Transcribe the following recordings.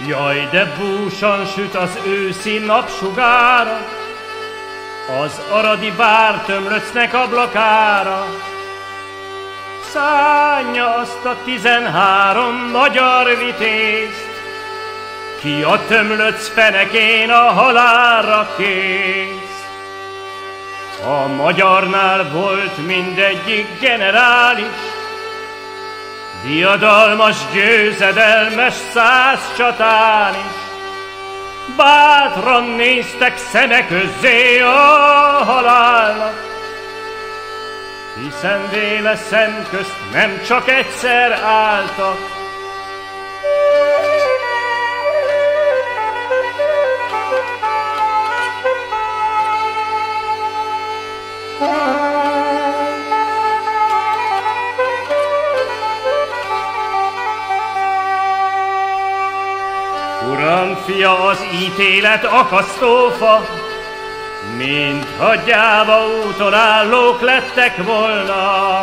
Jaj, de búsan süt az őszi napsugára, az aradi vártömlöcnek ablakára. Szánja azt a 13 magyar vitézt, ki a tömlöc fenekén a halálra kész. A magyarnál volt mindegyik generális, diadalmas, győzedelmes 100 csatán is. Bátran néztek szeme közzé a halálnak, hiszen véle szem közt nem csak egyszer álltak. Uram, fia, az ítélet akasztófa, mintha gyáva úton állók lettek volna,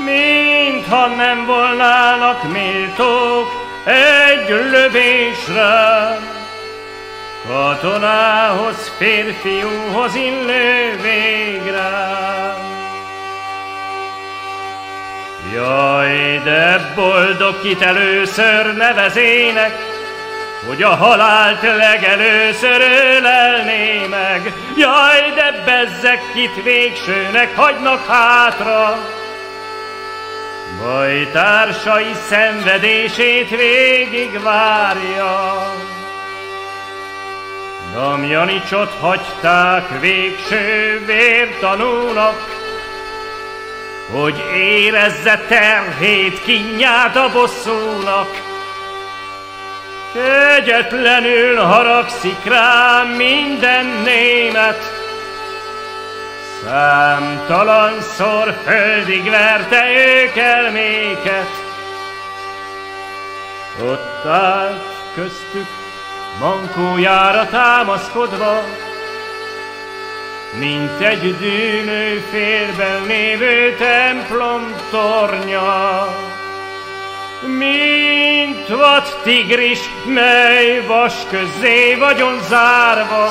mintha nem volnának méltók egy lövésre. Katonához, férfiúhoz illő végre. Jaj, de boldog, kit először nevezének, hogy a halált legelőször ölelné meg. Jaj, de bezzeg, kit végsőnek hagynak hátra, bajtársai szenvedését végig várja. Damjanicsot hagyták végső vértanúnak, hogy érezze terhét, kínját a bosszúnak. Kegyetlenül haragszik rám minden német, számtalanszor földig verte ők elméket. Ott állt köztük mankójára támaszkodva, mint egy dűnő férben lévő templom tornya. Mint vad tigris, mely vas közzé vagyon zárva,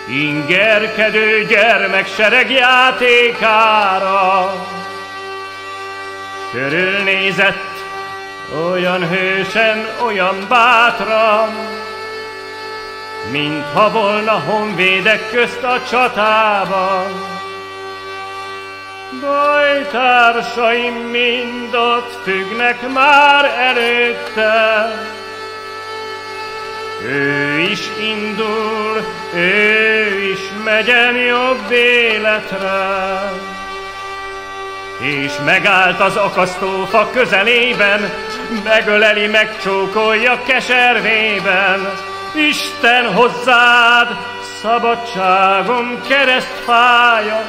ingerkedő gyermeksereg játékára. Körülnézett olyan hősen, olyan bátran, mintha volna honvédek közt a csatában. Bajtársaim mind ott függnek már előtte, ő is indul, ő is megyen jobb életre. És megállt az akasztófa közelében, megöleli, megcsókolja keservében. Isten hozzád, szabadságom keresztfája,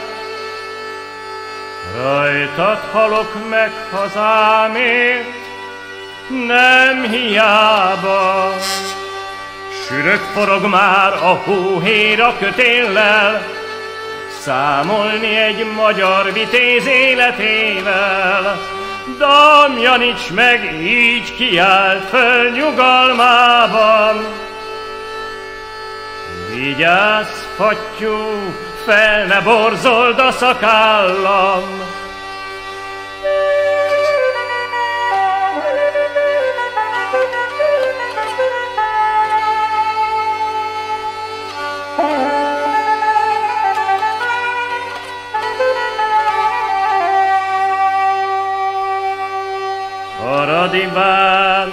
rajtad halok meg hazámért, nem hiába. Sürök forog már a hóhér a kötéllel, számolni egy magyar vitéz életével. Damjanics meg így kiállt föl nyugalmában: vigyázz, fattyú, fel ne borzold a szakállam! Aradi vár,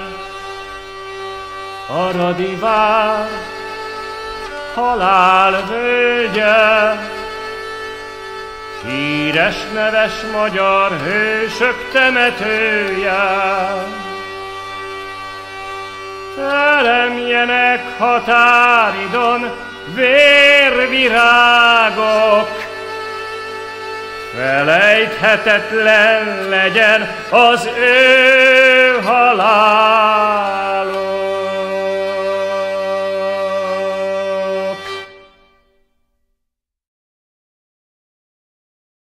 Aradi vár, halál völgye, híres neves magyar hősök temetője. Teremjenek határidon vérvirágok, felejthetetlen legyen az ő